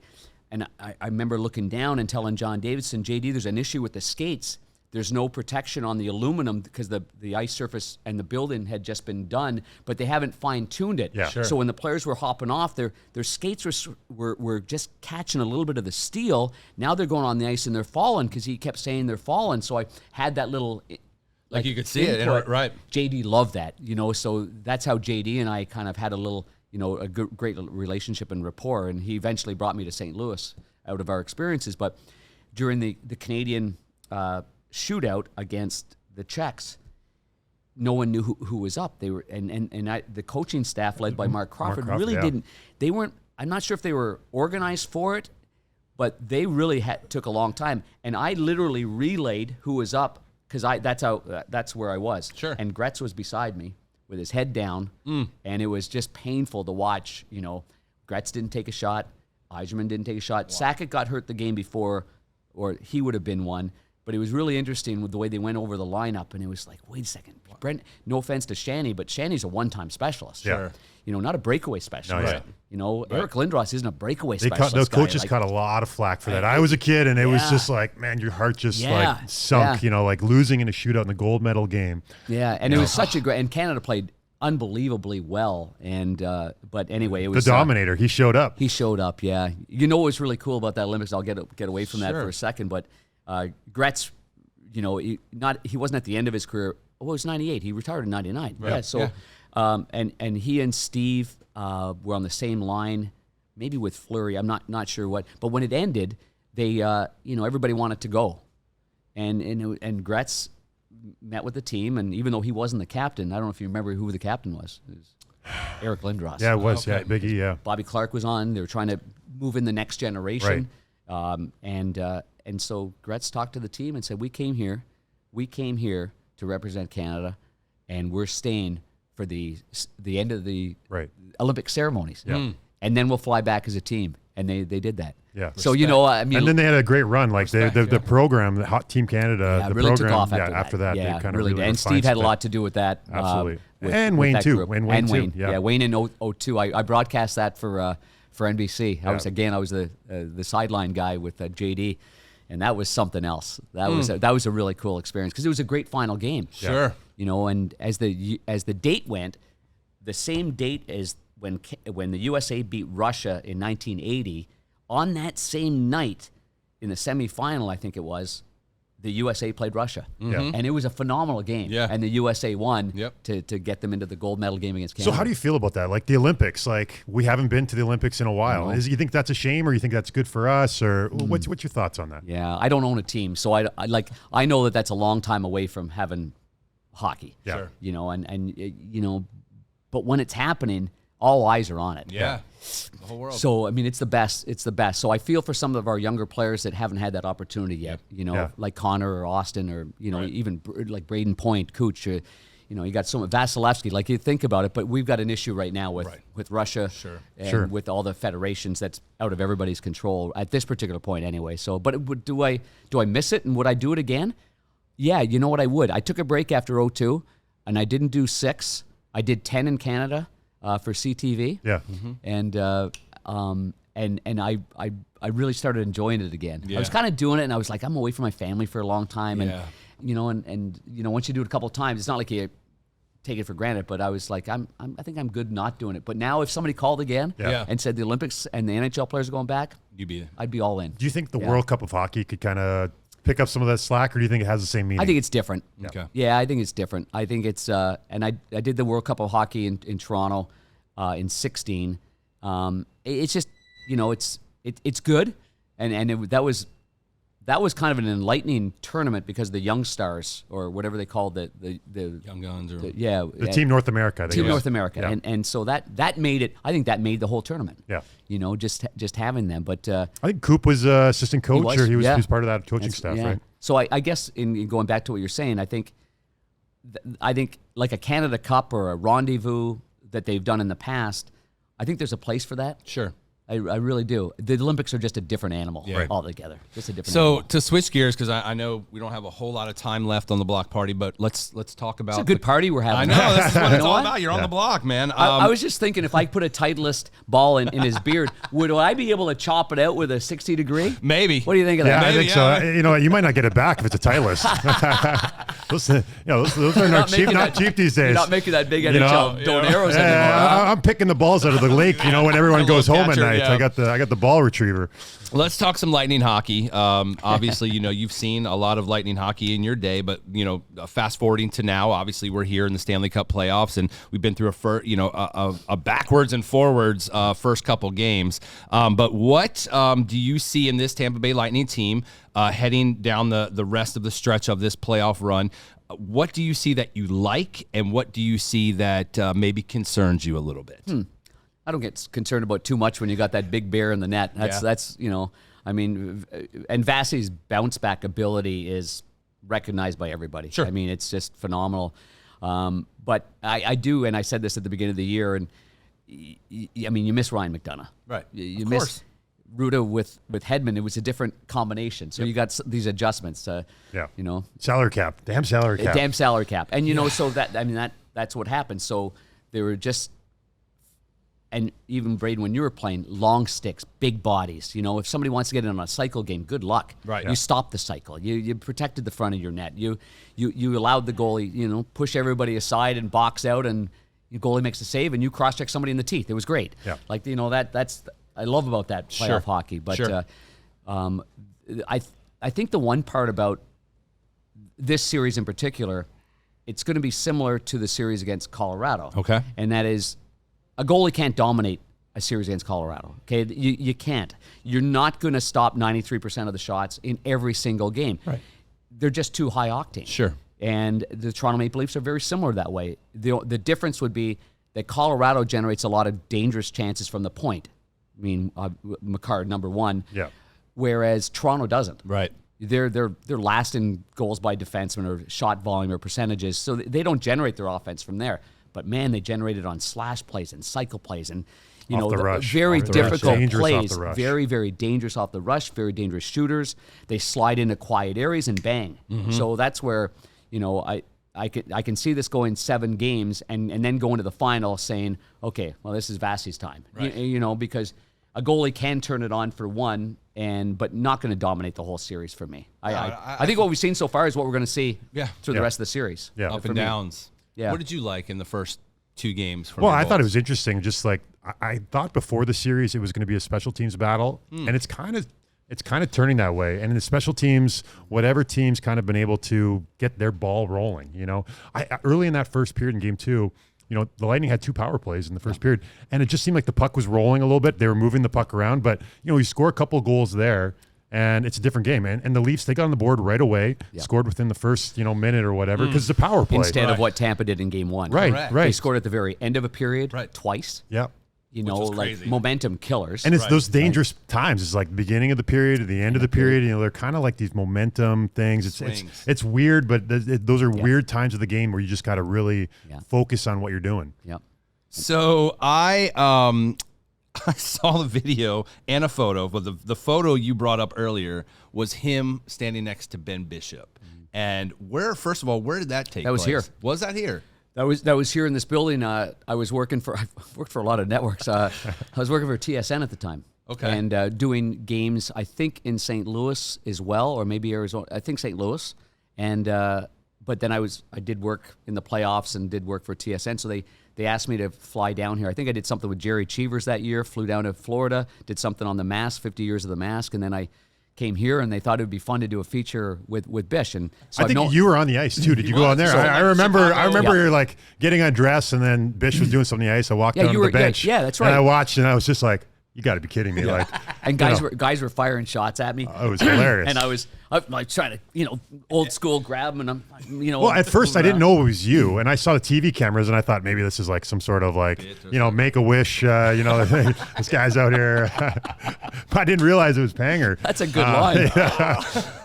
Speaker 2: remember looking down and telling John Davidson, JD, there's an issue with the skates. There's no protection on the aluminum because the ice surface and the building had just been done, but they haven't fine-tuned it.
Speaker 3: Yeah. Sure.
Speaker 2: So when the players were hopping off, their skates were just catching a little bit of the steel. Now they're going on the ice and they're falling because he kept saying they're falling. So I had that little...
Speaker 1: Like you could see
Speaker 2: input.
Speaker 1: it, right?
Speaker 2: JD loved that, so that's how JD and I kind of had a little, a great relationship and rapport, and he eventually brought me to St. Louis out of our experiences. But during the Canadian shootout against the Czechs, no one knew who was up. They were the coaching staff led by Mark Crawford really didn't. They weren't. I'm not sure if they were organized for it, but they really took a long time. And I literally relayed who was up because that's where I was.
Speaker 1: Sure.
Speaker 2: And Gretz was beside me with his head down, and it was just painful to watch. Gretz didn't take a shot. Yzerman didn't take a shot. Sakic got hurt the game before, or he would have been one. But it was really interesting with the way they went over the lineup, and it was like, wait a second, Brent. No offense to Shanny, but Shanny's a one-time specialist.
Speaker 3: Yeah.
Speaker 2: Not a breakaway specialist.
Speaker 3: No,
Speaker 2: Eric Lindros isn't a breakaway
Speaker 3: Those
Speaker 2: specialist.
Speaker 3: coaches caught a lot of flack for that. I was a kid, and it was just like, man, your heart just like sunk. Like losing in a shootout in the gold medal game.
Speaker 2: Yeah, and it was such a great. And Canada played unbelievably well. And but anyway, it was
Speaker 3: the dominator. He showed up.
Speaker 2: He showed up. Yeah. What was really cool about that Olympics? I'll get away from that for a second, but. Gretz, he wasn't at the end of his career. Oh, it was 98. He retired in 99. Right. Yeah. So, and he and Steve were on the same line, maybe with Fleury. I'm not sure what. But when it ended, they, everybody wanted to go, and Gretz met with the team, and even though he wasn't the captain, I don't know if you remember who the captain was. It was Eric Lindros.
Speaker 3: Yeah, it was. Okay. Yeah, Biggie. Yeah.
Speaker 2: Bobby Clark was on. They were trying to move in the next generation. Right. And so Gretz talked to the team and said, we came here to represent Canada, and we're staying for the end of the Olympic ceremonies.
Speaker 3: Yeah.
Speaker 2: and then we'll fly back as a team. And they did that.
Speaker 3: Yeah.
Speaker 2: So, you know, I mean.
Speaker 3: And then they had a great run. Like the program, the Hot Team Canada, the
Speaker 2: really
Speaker 3: program.
Speaker 2: took off
Speaker 3: after that.
Speaker 2: Yeah,
Speaker 3: they kind
Speaker 2: really
Speaker 3: of
Speaker 2: did. And Steve had a lot to do with that.
Speaker 3: Absolutely.
Speaker 2: With
Speaker 3: Wayne
Speaker 2: that
Speaker 3: too.
Speaker 2: group.
Speaker 3: And Wayne too.
Speaker 2: Yeah, Wayne in 02. I broadcast that for NBC. I was the sideline guy with JD. And that was something else. That was a really cool experience because it was a great final game.
Speaker 1: Sure.
Speaker 2: You know, and as the date went, the same date as when the USA beat Russia in 1980, on that same night in the semifinal, I think it was, the USA played Russia. And it was a phenomenal game.
Speaker 1: Yeah.
Speaker 2: And the USA won
Speaker 1: Yep.
Speaker 2: to get them into the gold medal game against Canada.
Speaker 3: So how do you feel about that? Like the Olympics, like we haven't been to the Olympics in a while. You think that's a shame or you think that's good for us or what's your thoughts on that?
Speaker 2: Yeah, I don't own a team, so I know that that's a long time away from having hockey.
Speaker 3: Yeah. Sure.
Speaker 2: You know, and you know, but when it's happening, all eyes are on it.
Speaker 1: Yeah. The whole world.
Speaker 2: So I mean, it's the best. It's the best. So I feel for some of our younger players that haven't had that opportunity yet. You know, like Connor or Austin, or you know, even like Braden Point, Cooch. You know, you got so much Vasilevsky. Like you think about it, but we've got an issue right now with Russia, and with all the federations that's out of everybody's control at this particular point, anyway. So, but do I miss it, and would I do it again? Yeah, you know what, I would. I took a break after 02, and I didn't do 6. I did 10 in Canada. For CTV, and I really started enjoying it again. I was kind of doing it, and I was like, I'm away from my family for a long time, and you know, and you know, once you do it a couple of times, it's not like you take it for granted. But I was like, I think I'm good not doing it. But now, if somebody called again and said the Olympics and the NHL players are going back, I'd be all in.
Speaker 3: Do you think the World Cup of Hockey could kind of pick up some of that slack, or do you think it has the same meaning?
Speaker 2: I think it's different.
Speaker 1: Okay.
Speaker 2: Yeah, I think it's different. I think it's and I did the World Cup of Hockey in Toronto in 16. It's just, you know, it's good, and that was kind of an enlightening tournament because the young stars, or whatever they called the
Speaker 1: Young Guns, or
Speaker 3: the Team North America.
Speaker 2: North America, and so that made it. I think that made the whole tournament.
Speaker 3: Yeah.
Speaker 2: You know, just having them. But I
Speaker 3: think Coop was assistant coach, or he was part of that coaching staff,
Speaker 2: yeah.
Speaker 3: right?
Speaker 2: So I guess in going back to what you're saying, I think like a Canada Cup or a rendezvous that they've done in the past, I think there's a place for that.
Speaker 1: Sure.
Speaker 2: I really do. The Olympics are just a different animal altogether. Just a different animal.
Speaker 1: To switch gears, because I know we don't have a whole lot of time left on the block party, but let's talk about.
Speaker 2: It's a good party we're having.
Speaker 1: I know, this is what it's all about. You're on the block, man.
Speaker 2: I was just thinking, if I put a Titleist ball in his beard, would I be able to chop it out with a 60 degree?
Speaker 1: Maybe.
Speaker 2: What do you think of
Speaker 3: Yeah,
Speaker 2: that?
Speaker 3: I think so. You know, you might not get it back if it's a Titleist. those are not cheap these days.
Speaker 2: You're not making that big NHL arrows anymore.
Speaker 3: I'm picking the balls out of the lake. You know, when everyone goes home at night, I got the ball retriever.
Speaker 1: Let's talk some Lightning hockey. Obviously, you know, you've seen a lot of Lightning hockey in your day, but you know, fast forwarding to now, obviously we're here in the Stanley Cup playoffs, and we've been through a backwards and forwards first couple games. But what do you see in this Tampa Bay Lightning team heading down the rest of the stretch of this playoff run? What do you see that you like, and what do you see that maybe concerns you a little bit?
Speaker 2: I don't get concerned about too much when you got that big bear in the net. That's you know, I mean, and Vasi's bounce back ability is recognized by everybody.
Speaker 1: Sure.
Speaker 2: I mean, it's just phenomenal. But I do, and I said this at the beginning of the year, and I mean, you miss Ryan McDonough.
Speaker 1: Right.
Speaker 2: You miss Ruda with Hedman. It was a different combination. So you got these adjustments. You know,
Speaker 3: salary cap, damn salary cap,
Speaker 2: and you know, so that's what happened. So they were just. And even, Braden, when you were playing, long sticks, big bodies. You know, if somebody wants to get in on a cycle game, good luck.
Speaker 1: Right.
Speaker 2: You stopped the cycle. You protected the front of your net. You allowed the goalie, you know, push everybody aside and box out, and your goalie makes the save, and you cross-check somebody in the teeth. It was great.
Speaker 3: Yeah.
Speaker 2: Like, you know, that's I love about that playoff hockey. But I think the one part about this series in particular, it's going to be similar to the series against Colorado.
Speaker 1: Okay.
Speaker 2: And that is, a goalie can't dominate a series against Colorado. Okay, you can't. You're not going to stop 93% of the shots in every single game.
Speaker 3: Right.
Speaker 2: They're just too high octane.
Speaker 1: Sure.
Speaker 2: And the Toronto Maple Leafs are very similar that way. The difference would be that Colorado generates a lot of dangerous chances from the point. I mean, McCarr, number one.
Speaker 3: Yeah.
Speaker 2: Whereas Toronto doesn't.
Speaker 1: Right.
Speaker 2: They're last in goals by defensemen or shot volume or percentages, so they don't generate their offense from there. But man, they generate it on slash plays and cycle plays, and
Speaker 3: Off the rush.
Speaker 2: Very
Speaker 3: Off the rush.
Speaker 2: difficult
Speaker 3: Dangerous off
Speaker 2: plays.
Speaker 3: the rush.
Speaker 2: Very, very dangerous off the rush. Very dangerous shooters. They slide into quiet areas and bang. So that's where, I can see this going 7 games and then going to the final saying, okay, well, this is Vasi's time.
Speaker 1: Right.
Speaker 2: Because a goalie can turn it on for one, but not going to dominate the whole series for me. I think what we've seen so far is what we're going to see through the rest of the series.
Speaker 3: Yeah.
Speaker 1: Up and downs.
Speaker 2: Yeah.
Speaker 1: What did you like in the first 2 games?
Speaker 3: Well, I thought it was interesting. Just like I thought before the series, it was going to be a special teams battle, and it's kind of turning that way. And in the special teams, whatever team's kind of been able to get their ball rolling. Early in that first period in game 2. The Lightning had 2 power plays in the first period, and it just seemed like the puck was rolling a little bit. They were moving the puck around, but you score a couple of goals there, and it's a different game. And the Leafs, they got on the board right away, scored within the first minute or whatever because it's a power play
Speaker 2: Instead of what Tampa did in game 1.
Speaker 3: Right,
Speaker 1: Correct.
Speaker 3: right.
Speaker 2: They scored at the very end of a period twice.
Speaker 3: Yeah.
Speaker 1: was
Speaker 2: Like
Speaker 1: crazy.
Speaker 2: momentum killers.
Speaker 3: And it's those dangerous times. It's like the beginning of the period, the end of the period. They're kind of like these momentum things.
Speaker 1: Swings.
Speaker 3: It's weird, but those are weird times of the game where you just got to really focus on what you're doing.
Speaker 2: Yep.
Speaker 1: So I saw the video and a photo, but the photo you brought up earlier was him standing next to Ben Bishop. And first of all, where did that take place?
Speaker 2: That was here.
Speaker 1: Was that here?
Speaker 2: That was here in this building. I worked for a lot of networks. I was working for TSN at the time.
Speaker 1: Okay.
Speaker 2: And doing games, I think in St. Louis as well, or maybe Arizona. I think St. Louis. And but then I did work in the playoffs and did work for TSN. So they asked me to fly down here. I think I did something with Jerry Cheevers that year. Flew down to Florida, did something on the Mask, 50 years of the Mask, and then I came here, and they thought it would be fun to do a feature with Bish. And so
Speaker 3: I think you were on the ice too. Did you go on there?
Speaker 1: So
Speaker 3: I remember. I remember you're like getting undressed, and then Bish was doing something on the ice. I walked down to the bench.
Speaker 2: Yeah, that's right.
Speaker 3: And I watched, and I was just like, "You got to be kidding me!" Like,
Speaker 2: and guys were firing shots at me.
Speaker 3: it was hilarious.
Speaker 2: And I was like trying to old school grab them, and I'm
Speaker 3: Well, at first I didn't know it was you, and I saw the TV cameras, and I thought maybe this is like some sort of like Make a Wish. This guy's out here. But I didn't realize it was Panger.
Speaker 2: That's a good line.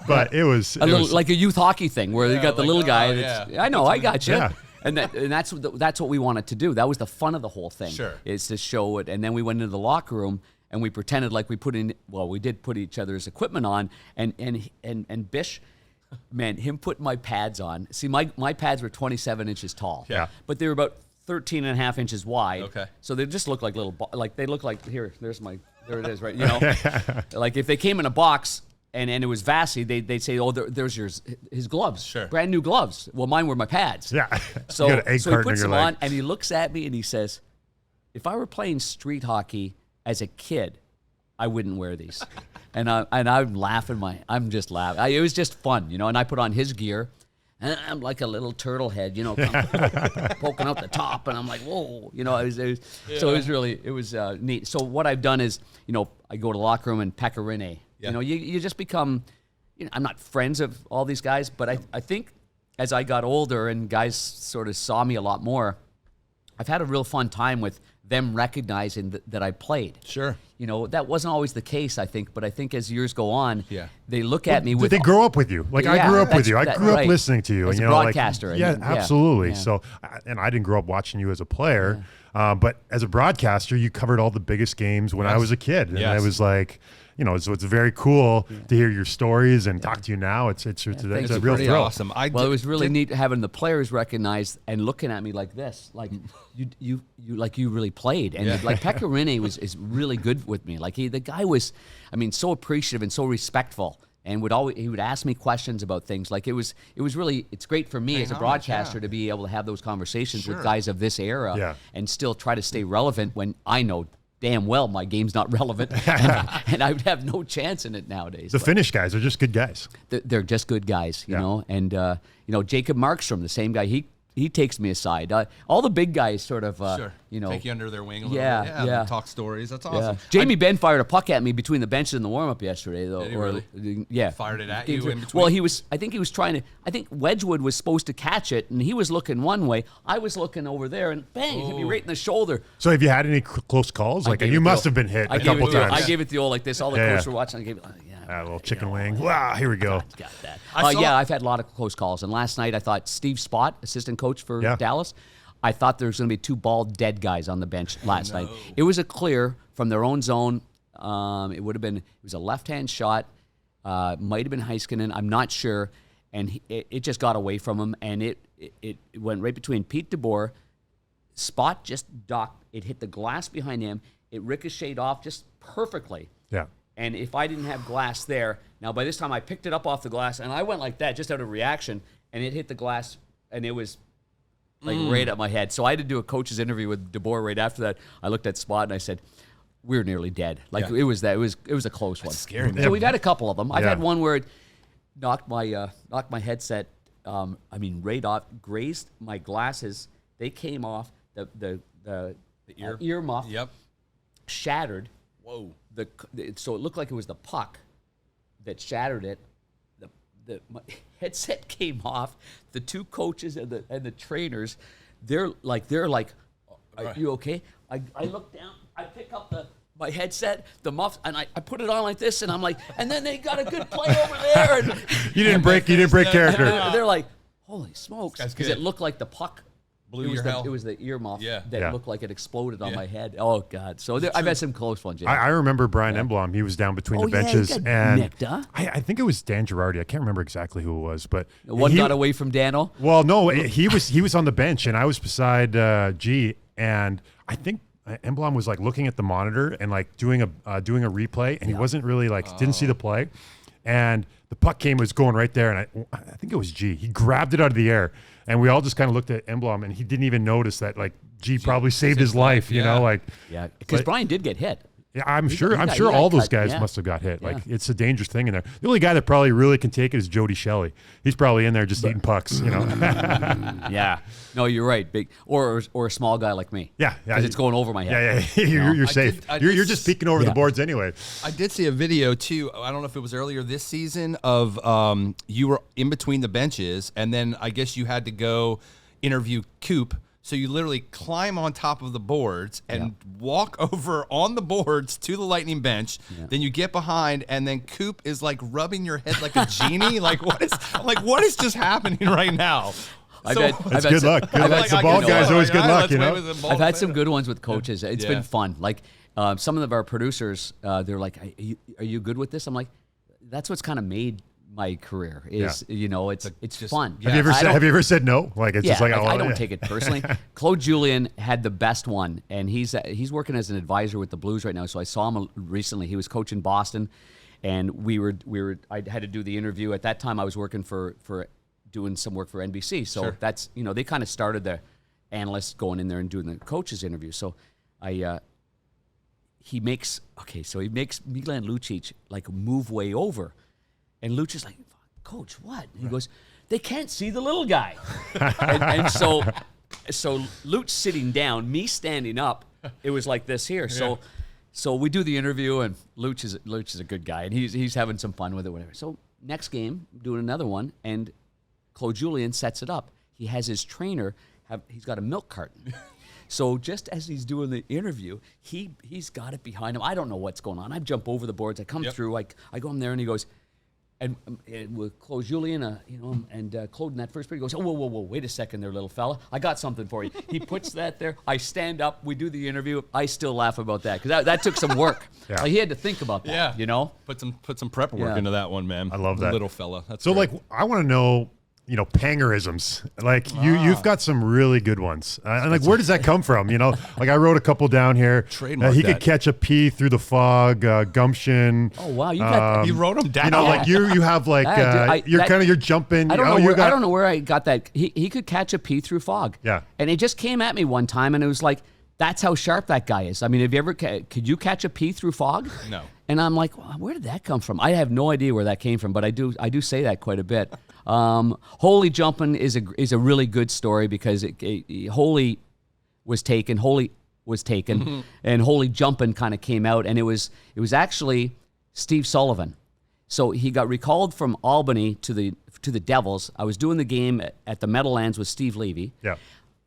Speaker 3: But it was
Speaker 2: like a youth hockey thing where you got the little guy. I know, I got you.
Speaker 3: Yeah.
Speaker 2: And that's what we wanted to do. That was the fun of the whole thing.
Speaker 1: Sure.
Speaker 2: Is to show it, and then we went into the locker room and we pretended like we did put each other's equipment on, and Bish, man, him putting my pads on. See, my pads were 27 inches tall.
Speaker 3: Yeah.
Speaker 2: But they were about 13 and a half inches wide.
Speaker 1: Okay.
Speaker 2: So they just look like they look like there it is, right? Like if they came in a box. And it was Vasi, they'd say, oh, there's his gloves.
Speaker 1: Sure.
Speaker 2: Brand new gloves. Well, mine were my pads.
Speaker 3: Yeah.
Speaker 2: So,
Speaker 3: You got an egg
Speaker 2: so he
Speaker 3: carton
Speaker 2: puts
Speaker 3: in
Speaker 2: them
Speaker 3: your
Speaker 2: on
Speaker 3: leg.
Speaker 2: and he looks at me and he says, if I were playing street hockey as a kid, I wouldn't wear these. and I'm laughing I'm just laughing. It was just fun, and I put on his gear. And I'm like a little turtle head, poking out the top, and I'm like, whoa, So it was really neat. So what I've done is, I go to the locker room and Pangerisms.
Speaker 1: Yeah.
Speaker 2: You just become, I'm not friends of all these guys, but I think as I got older and guys sort of saw me a lot more, I've had a real fun time with them recognizing that I played.
Speaker 1: Sure.
Speaker 2: That wasn't always the case, I think, but I think as years go on,
Speaker 1: Yeah.
Speaker 2: they look at me with...
Speaker 3: They grow up with you. Like I grew up with you. I grew up
Speaker 2: right.
Speaker 3: listening to you.
Speaker 2: As
Speaker 3: and,
Speaker 2: a broadcaster.
Speaker 3: Like,
Speaker 2: and-
Speaker 3: absolutely.
Speaker 2: Yeah.
Speaker 3: So, and I didn't grow up watching you as a player, but as a broadcaster, you covered all the biggest games when I was a kid, and
Speaker 1: Yes.
Speaker 3: I was like, so it's very cool to hear your stories and talk to you now. It's a real
Speaker 1: Pretty
Speaker 3: thrill.
Speaker 1: awesome.
Speaker 2: Well, it was really neat having the players recognize and looking at me like this, like you really played, and like Pangerisms is really good with me. Like the guy was, so appreciative and so respectful, and he would ask me questions about things. Like it was really, it's great for me as a broadcaster to be able to have those conversations with guys of this era and still try to stay relevant when I know damn well my game's not relevant and I would have no chance in it nowadays.
Speaker 3: The Finnish guys are just good guys.
Speaker 2: They're just good guys, you know. And Jacob Markstrom, the same guy, he takes me aside. All the big guys sort of,
Speaker 1: take you under their wing a little
Speaker 2: Yeah,
Speaker 1: bit.
Speaker 2: yeah.
Speaker 1: Talk stories. That's awesome.
Speaker 2: Jamie Benn fired a puck at me between the benches and the warm-up yesterday, though.
Speaker 1: Did he really?
Speaker 2: Yeah.
Speaker 1: Fired it at you in between?
Speaker 2: Well, I think Wedgwood was supposed to catch it, and he was looking one way. I was looking over there, and bang, hit me right in the shoulder.
Speaker 3: So have you had any close calls? Like you must have been hit a couple times.
Speaker 2: I gave it the old like this. All the coaches were watching. I gave it,
Speaker 3: a little chicken wing. Wow, here we go.
Speaker 2: Got that. I've had a lot of close calls. And last night I thought Steve Spott, assistant coach for Dallas, I thought there was going to be 2 bald dead guys on the bench last night. It was a clear from their own zone. It was a left-hand shot. Might have been Heiskanen. I'm not sure. And it just got away from him, and it went right between Pete DeBoer. Spot just ducked. It hit the glass behind him. It ricocheted off just perfectly.
Speaker 3: Yeah.
Speaker 2: And if I didn't have glass there, now by this time I picked it up off the glass, and I went like that just out of reaction, and it hit the glass, and it was like right at my head. So I had to do a coach's interview with DeBoer right after that. I looked at Spot, and I said, we're nearly dead. Like it was that. It was a close one.
Speaker 1: That's scary, man.
Speaker 2: So we've had a couple of them. I've had one where it knocked my headset. Right off, grazed my glasses. They came off. The ear muff.
Speaker 1: Yep.
Speaker 2: Shattered.
Speaker 1: Whoa.
Speaker 2: So it looked like it was the puck that shattered it. My headset came off. The 2 coaches and the trainers, they're like, are you okay? I look down. I pick up my headset, the muff, and I put it on like this, and I'm like, and then they got a good play over there. And
Speaker 3: You didn't break character.
Speaker 2: they're like, holy smokes,
Speaker 1: That's
Speaker 2: because
Speaker 1: good.
Speaker 2: it looked like the puck.
Speaker 1: Blew
Speaker 2: It was,
Speaker 1: your
Speaker 2: the,
Speaker 1: hell.
Speaker 2: it was the ear muff
Speaker 1: Yeah.
Speaker 2: that
Speaker 3: Yeah.
Speaker 2: looked like it exploded on my head. Oh, God. So I've had some close ones. Yeah.
Speaker 3: I remember Brian Emblom. He was down between
Speaker 2: Oh,
Speaker 3: the
Speaker 2: yeah, he
Speaker 3: benches,
Speaker 2: got
Speaker 3: and
Speaker 2: nicked, huh?
Speaker 3: I think it was Dan Girardi. I can't remember exactly who it was, but
Speaker 2: One
Speaker 3: he-
Speaker 2: got away from Dano.
Speaker 3: Well, no, he was on the bench, and I was beside G, and I think Emblom was like looking at the monitor and like doing a replay, and he wasn't really like didn't see the play, and the puck was going right there, and I think it was G. He grabbed it out of the air, and we all just kind of looked at Emblom, and he didn't even notice that like G probably saved his life, you know, like
Speaker 2: Yeah, because
Speaker 3: but-
Speaker 2: Brian did get hit.
Speaker 3: Yeah, I'm sure
Speaker 2: got-
Speaker 3: all those
Speaker 2: cut,
Speaker 3: guys
Speaker 2: yeah.
Speaker 3: must have got hit.
Speaker 2: Yeah.
Speaker 3: Like it's a dangerous thing in there. The only guy that probably really can take it is Jody Shelley. He's probably in there just eating pucks, you know.
Speaker 2: Yeah. No, you're right. Big or a small guy like me.
Speaker 3: Yeah, yeah.
Speaker 2: Because it's going over my head.
Speaker 3: Yeah. You're safe.
Speaker 1: I did
Speaker 3: You're just peeking over the boards anyway.
Speaker 1: I did see a video too. I don't know if it was earlier this season of you were in between the benches, and then I guess you had to go interview Coop. So you literally climb on top of the boards and walk over on the boards to the Lightning bench. Yeah. Then you get behind, and then Coop is like rubbing your head like a genie. What is just happening right now?
Speaker 3: That's good luck. The ball guy's always good luck, you know.
Speaker 2: I've had some good ones with coaches. It's been fun. Like some of our producers, they're like, "Are you good with this?" I'm like, "That's what's kind of made my career. Is it's just fun."
Speaker 3: Have you ever said no? Like it's just like
Speaker 2: I don't take it personally. Claude Julien had the best one, and he's working as an advisor with the Blues right now. So I saw him recently. He was coaching Boston, and I had to do the interview. At that time, I was working for doing some work for NBC. So that's they kind of started the analysts going in there and doing the coaches interview. So he makes Milan Lucic like move way over. And Luch is like, "Coach, what?" And he goes, "They can't see the little guy." and so Luch sitting down, me standing up. It was like this here. Yeah. So we do the interview, and Luch is a good guy, and he's having some fun with it, whatever. So next game, doing another one, and Claude Julien sets it up. He has his trainer he's got a milk carton. So just as he's doing the interview, he's got it behind him. I don't know what's going on. I jump over the boards. I come through. I go in there, and he goes. And with Claude Julien, and Claude in that first period goes, "Oh, whoa, wait a second there, little fella. I got something for you." He puts that there. I stand up. We do the interview. I still laugh about that because that took some work. Like, he had to think about that,
Speaker 1: Put some prep work into that one, man.
Speaker 3: I love that.
Speaker 1: Little fella. That's
Speaker 3: so,
Speaker 1: great.
Speaker 3: like, I want to know, Pangerisms. Like, you've got some really good ones. And, like, where does that come from? Like, I wrote a couple down here.
Speaker 1: Trademark
Speaker 3: he
Speaker 1: that.
Speaker 3: could catch a pea through the fog, gumption.
Speaker 2: Oh, wow. You got
Speaker 1: you wrote them down.
Speaker 3: Like, you have, like, you're jumping.
Speaker 2: I don't know where I got that. He could catch a pea through fog.
Speaker 3: Yeah.
Speaker 2: And it just came at me one time, and it was like, that's how sharp that guy is. I mean, have you ever, could you catch a pea through fog?
Speaker 1: No.
Speaker 2: And I'm like, well, where did that come from? I have no idea where that came from, but I do say that quite a bit. Holy jumping is a really good story because Holy was taken, and Holy jumping kind of came out, and it was actually Steve Sullivan. So he got recalled from Albany to the Devils. I was doing the game at the Meadowlands with Steve Levy.
Speaker 3: Yeah.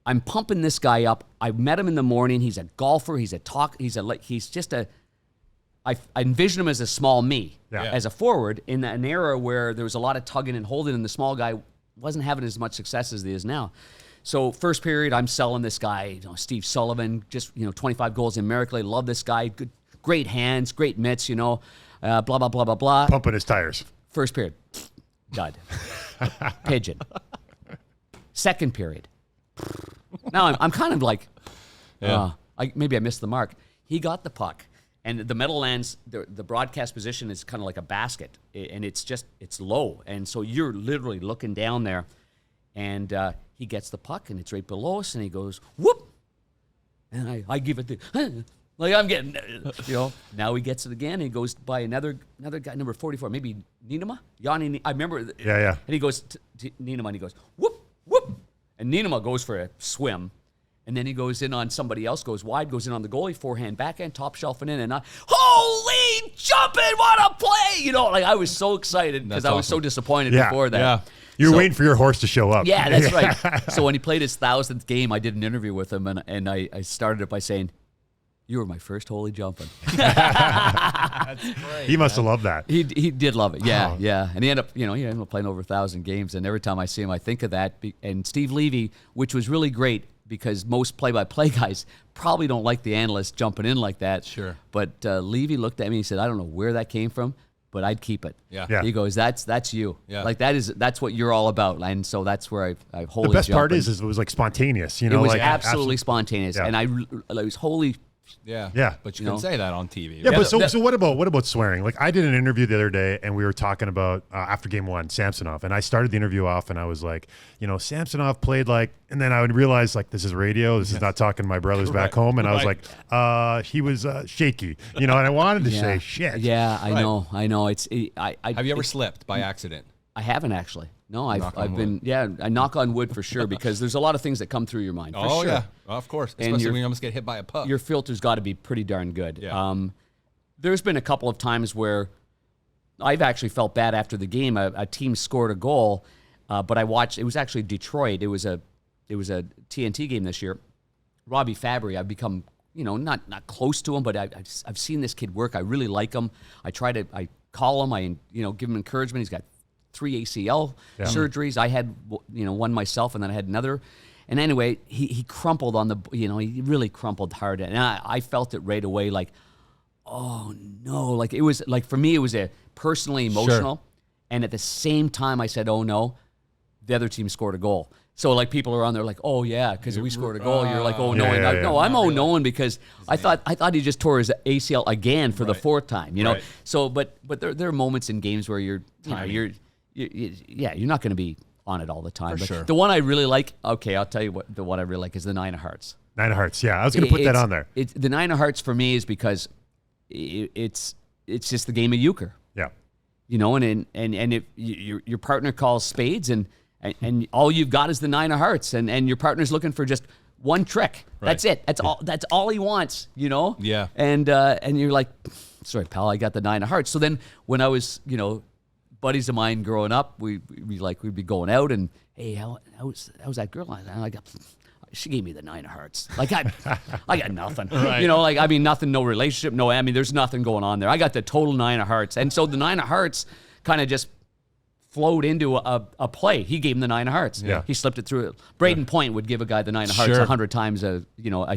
Speaker 2: I'm pumping this guy up. I met him in the morning. He's a golfer. He's just a. I envision him as a small me, as a forward in an era where there was a lot of tugging and holding, and the small guy wasn't having as much success as he is now. So first period, I'm selling this guy, Steve Sullivan, just 25 goals in Miracle. I love this guy. Good, great hands, great mitts. Blah blah blah blah blah.
Speaker 3: Pumping his tires.
Speaker 2: First period, dud, pigeon. Second period. Now I'm kind of like, maybe I missed the mark. He got the puck, and the Meadowlands, the broadcast position is kind of like a basket, and it's low, and so you're literally looking down there, and he gets the puck, and it's right below us, and he goes, whoop, and I give it the, like I'm getting, Now he gets it again, and he goes by another guy, number 44, maybe Niinema? Yanni, I remember.
Speaker 3: Yeah.
Speaker 2: And he goes to Niinema, and he goes, whoop, whoop, and Niinema goes for a swim, and then he goes in on somebody else, goes wide, goes in on the goalie, forehand, backhand, top shelf, and in, and holy jumping, what a play! I was so excited because I was so disappointed before that.
Speaker 1: Yeah.
Speaker 3: You're waiting for your horse to show up.
Speaker 2: Yeah, that's right. So when he played his 1,000th game, I did an interview with him, and I started it by saying, "You were my first holy jumping."
Speaker 1: That's great.
Speaker 3: He must have loved that.
Speaker 2: He did love it. Yeah,
Speaker 3: Oh.
Speaker 2: yeah. And he ended up playing over 1,000 games, and every time I see him, I think of that. And Steve Levy, which was really great because most play-by-play guys probably don't like the analyst jumping in like that.
Speaker 1: Sure.
Speaker 2: But Levy looked at me and he said, "I don't know where that came from, but I'd keep it."
Speaker 1: Yeah.
Speaker 2: He goes, "That's you.
Speaker 1: Yeah.
Speaker 2: Like that's what you're all about." And so that's where I wholly
Speaker 3: The best part
Speaker 2: jumped.
Speaker 3: is it was like spontaneous.
Speaker 2: it was
Speaker 3: like
Speaker 2: absolutely spontaneous,
Speaker 3: Yeah.
Speaker 2: and I was wholly.
Speaker 1: Yeah.
Speaker 3: Yeah.
Speaker 1: But you couldn't say that on TV.
Speaker 3: Yeah, but
Speaker 2: the-
Speaker 3: so what about swearing? Like I did an interview the other day, and we were talking about after game one, Samsonov, and I started the interview off, and I was like, Samsonov played like, and then I would realize like this is radio, this is not talking to my brothers back home, and I was like, he was shaky, and I wanted to say shit.
Speaker 2: Yeah, I know. It's
Speaker 1: Have you ever slipped by accident?
Speaker 2: I haven't actually. No, I've
Speaker 1: on
Speaker 2: been. Yeah, I knock on wood for sure because there's a lot of things that come through your mind. For
Speaker 1: Oh
Speaker 2: sure.
Speaker 1: yeah, of course.
Speaker 2: And
Speaker 1: Especially when you almost get hit by a puck.
Speaker 2: Your filter's got to be pretty darn good.
Speaker 1: Yeah.
Speaker 2: There's been a couple of times where I've actually felt bad after the game. A team scored a goal, but I watched. It was actually Detroit. It was a TNT game this year. Robbie Fabry. I've become not close to him, but I've seen this kid work. I really like him. I call him. I give him encouragement. He's got 3 ACL surgeries. I had one myself, and then I had another. And anyway, he crumpled on the he really crumpled hard, and I felt it right away. Like, oh no! Like it was like for me, it was a personally emotional, and at the same time, I said, oh no, the other team scored a goal. So like people around there, like, oh yeah, because we scored a goal. You're like, oh no, no, I'm oh no, because I thought he just tore his ACL again for the 4th time.
Speaker 1: Right.
Speaker 2: So but there are moments in games where you're not going to be on it all the time. But
Speaker 1: sure.
Speaker 2: the one I really like, okay, I'll tell you what the one I really like is the 9 of Hearts.
Speaker 3: 9 of Hearts. Yeah, I was going to put that on there.
Speaker 2: The 9 of Hearts for me is because it's just the game of euchre.
Speaker 3: Yeah.
Speaker 2: And if your partner calls spades and all you've got is the 9 of Hearts and your partner's looking for just one trick.
Speaker 1: Right.
Speaker 2: That's it. That's all he wants.
Speaker 1: Yeah.
Speaker 2: And you're like, sorry, pal, I got the 9 of Hearts. So then when I was buddies of mine growing up, we'd be going out and, hey, how's that girl? And she gave me the 9 of Hearts. Like I got nothing.
Speaker 1: Right.
Speaker 2: Nothing, no relationship, there's nothing going on there. I got the total 9 of Hearts. And so the 9 of Hearts kind of just flowed into a play. He gave him the 9 of Hearts.
Speaker 3: Yeah.
Speaker 2: He slipped it through. Braden Point would give a guy the 9 of Hearts
Speaker 1: Sure.
Speaker 2: 100 times a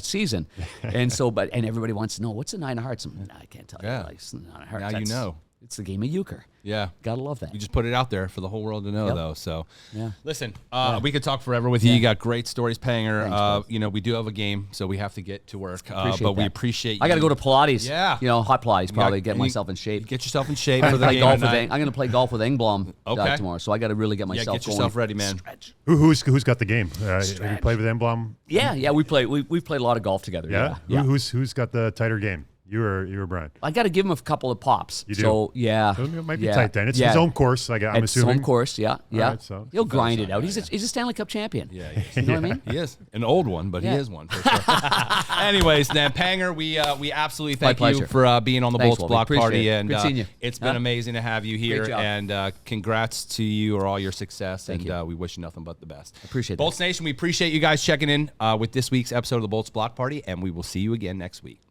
Speaker 2: season. And so, and everybody wants to know, what's the 9 of Hearts? I can't tell
Speaker 1: Yeah.
Speaker 2: you. Like, it's the 9 of Hearts.
Speaker 1: Now you know.
Speaker 2: It's the game of euchre.
Speaker 1: Yeah.
Speaker 2: Gotta love that.
Speaker 1: You just put it out there for the whole world to know,
Speaker 2: Yep.
Speaker 1: though. So,
Speaker 2: Yeah.
Speaker 1: listen, we could talk forever with you. You got great stories, Panger.
Speaker 2: Thanks,
Speaker 1: We do have a game, so we have to get to work.
Speaker 2: Appreciate
Speaker 1: but we
Speaker 2: that.
Speaker 1: appreciate you.
Speaker 2: I got to go to Pilates.
Speaker 1: Yeah.
Speaker 2: Hot Pilates probably, get
Speaker 1: and
Speaker 2: myself in shape.
Speaker 1: Get yourself in shape for the
Speaker 2: Play
Speaker 1: game
Speaker 2: golf with
Speaker 1: tonight.
Speaker 2: I'm going to play golf with Engblom
Speaker 1: Okay.
Speaker 2: tomorrow, so I got to really get myself
Speaker 1: Get yourself
Speaker 2: going.
Speaker 1: ready, man.
Speaker 2: Stretch.
Speaker 3: Who's got the game? Have you played with Emblem?
Speaker 2: Yeah, we play. We've played a lot of golf together.
Speaker 3: Yeah. Who's got the tighter game? You or Brian?
Speaker 2: I got to give him a couple of pops.
Speaker 3: You do?
Speaker 2: So yeah,
Speaker 3: It might be
Speaker 2: yeah,
Speaker 3: tight then. It's
Speaker 2: yeah.
Speaker 3: his own course. I'm
Speaker 2: It's his
Speaker 3: assuming.
Speaker 2: own course. Yeah.
Speaker 3: right, so-
Speaker 2: He'll grind it out.
Speaker 1: Yeah,
Speaker 2: He's a Stanley Cup champion.
Speaker 1: Yeah,
Speaker 2: You know what I mean?
Speaker 1: he is an old one, but he
Speaker 2: Yeah.
Speaker 1: is one for sure. Anyways, then Panger, we absolutely thank you
Speaker 2: pleasure.
Speaker 1: for being on the
Speaker 2: Thanks,
Speaker 1: Bolts
Speaker 2: Wolfie.
Speaker 1: Block
Speaker 2: Appreciate
Speaker 1: Party,
Speaker 2: it.
Speaker 1: and
Speaker 2: Good seeing you.
Speaker 1: it's been
Speaker 2: Huh?
Speaker 1: amazing to have you here.
Speaker 2: job.
Speaker 1: And congrats to you or all your success.
Speaker 2: Thank
Speaker 1: and
Speaker 2: you.
Speaker 1: we wish you nothing but the best.
Speaker 2: Appreciate that.
Speaker 1: Bolts Nation, we appreciate you guys checking in with this week's episode of the Bolts Block Party, and we will see you again next week.